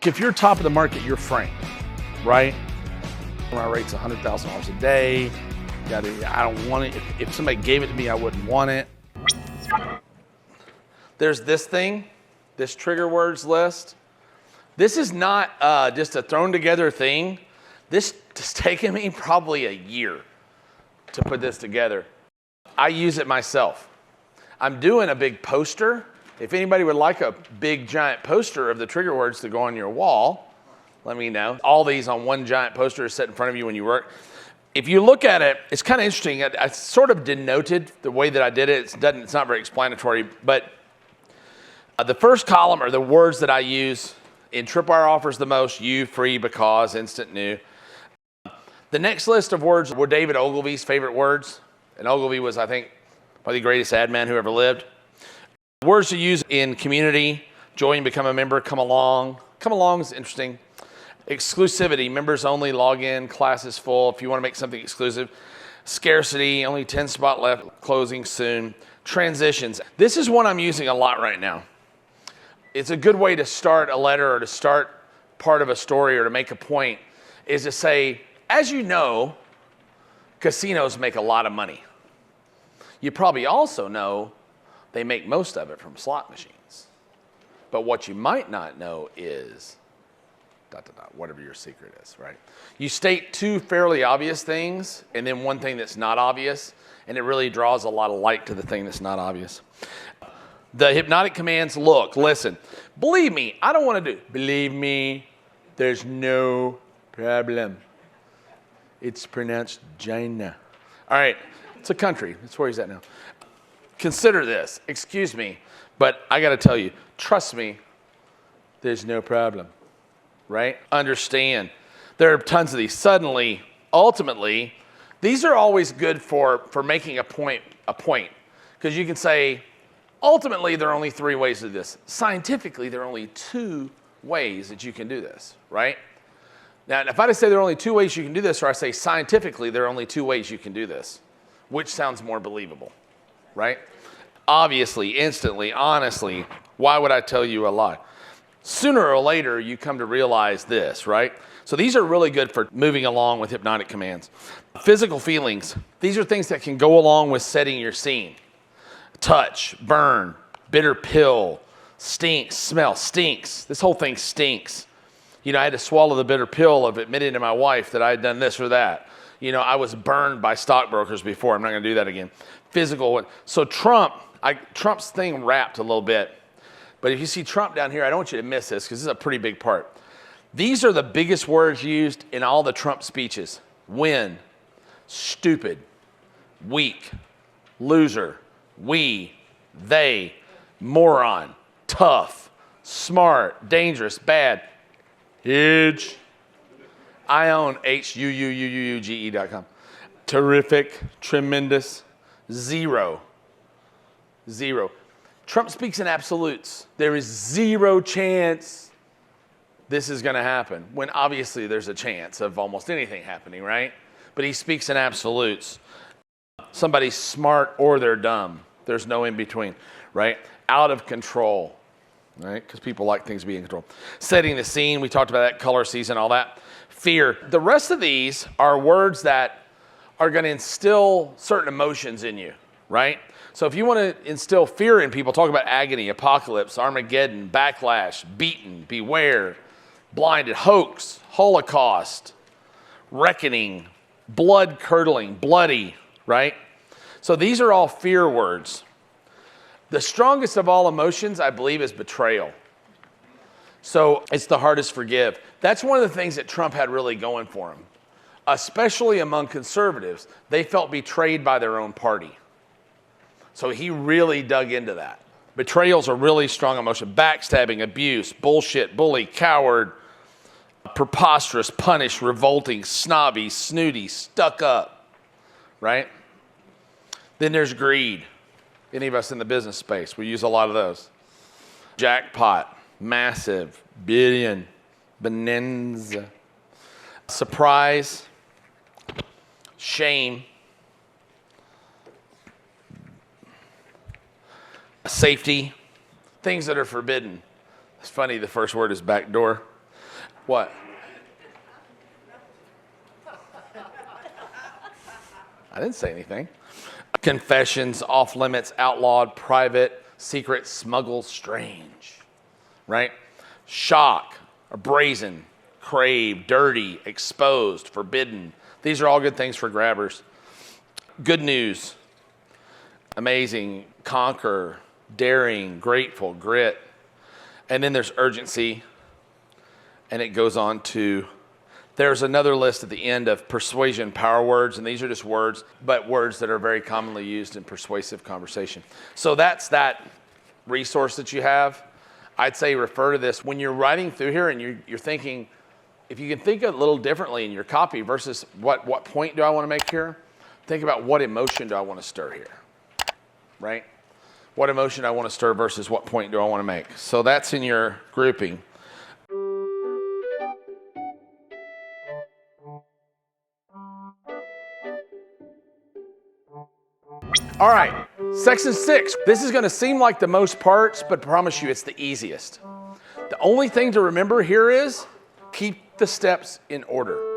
If you're top of the market, you're framed, right? My rate's $100,000 a day. I don't want it. If somebody gave it to me, I wouldn't want it. There's this thing, this trigger words list. This is not just a thrown together thing. This has taken me probably a year to put this together. I use it myself. I'm doing a big poster. If anybody would like a big giant poster of the trigger words to go on your wall, let me know. All these on one giant poster is set in front of you when you work. If you look at it, it's kind of interesting. I sort of denoted the way that I did it. It's not very explanatory, but the first column are the words that I use in Tripwire offers the most: you, free, because, instant, new. The next list of words were David Ogilvy's favorite words. And Ogilvy was, I think, probably the greatest ad man who ever lived. Words to use in community: join, become a member, come along. Come along is interesting. Exclusivity: members only, log in, class is full. If you want to make something exclusive. Scarcity: only 10 spots left, closing soon. Transitions: this is one I'm using a lot right now. It's a good way to start a letter or to start part of a story or to make a point, is to say, as you know, casinos make a lot of money. You probably also know they make most of it from slot machines. But what you might not know is whatever your secret is, right? You state two fairly obvious things and then one thing that's not obvious, and it really draws a lot of light to the thing that's not obvious. The hypnotic commands: look, listen, believe me, I don't want to do, believe me, there's no problem. It's pronounced China. All right, it's a country. That's where he's at now. Consider this. Excuse me, but I got to tell you, trust me, there's no problem, right? Understand. There are tons of these. Suddenly, ultimately, these are always good for making a point, because you can say, ultimately, there are only 3 ways to do this. Scientifically, there are only 2 ways that you can do this, right? Now, if I just say there are only 2 ways you can do this, or I say scientifically there are only 2 ways you can do this, which sounds more believable, right? Obviously, instantly, honestly, why would I tell you a lie? Sooner or later, you come to realize this, right? So these are really good for moving along with hypnotic commands. Physical feelings. These are things that can go along with setting your scene. Touch, burn, bitter pill, stinks, smell, stinks. This whole thing stinks. You know, I had to swallow the bitter pill of admitting to my wife that I had done this or that. You know, I was burned by stockbrokers before. I'm not going to do that again. Physical. So Trump's thing wrapped a little bit. But if you see Trump down here, I don't want you to miss this because this is a pretty big part. These are the biggest words used in all the Trump speeches: win, stupid, weak, loser, we, they, moron, tough, smart, dangerous, bad, huge. I own HUUUUGE.com. Terrific, tremendous, zero. Trump speaks in absolutes. There is 0 chance this is going to happen, when obviously there's a chance of almost anything happening, right? But he speaks in absolutes. Somebody's smart or they're dumb. There's no in between, right? Out of control, right? Because people like things to be in control. Setting the scene, we talked about that, color season, all that. Fear. The rest of these are words that are going to instill certain emotions in you, right? So if you want to instill fear in people, talk about agony, apocalypse, Armageddon, backlash, beaten, beware, blinded, hoax, holocaust, reckoning, blood-curdling, bloody, right? So these are all fear words. The strongest of all emotions, I believe, is betrayal. So it's the hardest to forgive. That's one of the things that Trump had really going for him, especially among conservatives. They felt betrayed by their own party. So he really dug into that. Betrayal's a really strong emotion. Backstabbing, abuse, bullshit, bully, coward, preposterous, punish, revolting, snobby, snooty, stuck up, right? Then there's greed. Any of us in the business space, we use a lot of those. Jackpot, massive, billion, bonanza. Surprise, shame, safety, things that are forbidden. It's funny, the first word is backdoor. What? I didn't say anything. Confessions, off limits, outlawed, private, secret, smuggle, strange, right? Shock, or brazen, crave, dirty, exposed, forbidden. These are all good things for grabbers. Good news, amazing, conquer, daring, grateful, grit. And then there's urgency. And it goes on to, there's another list at the end of persuasion power words. And these are just words, but words that are very commonly used in persuasive conversation. So that's that resource that you have. I'd say refer to this when you're writing through here and you're thinking, if you can think a little differently in your copy versus what point do I want to make here? Think about what emotion do I want to stir here, right? What emotion do I want to stir versus what point do I want to make? So that's in your grouping. All right, section 6. This is going to seem like the most parts, but I promise you it's the easiest. The only thing to remember here is keep the steps in order.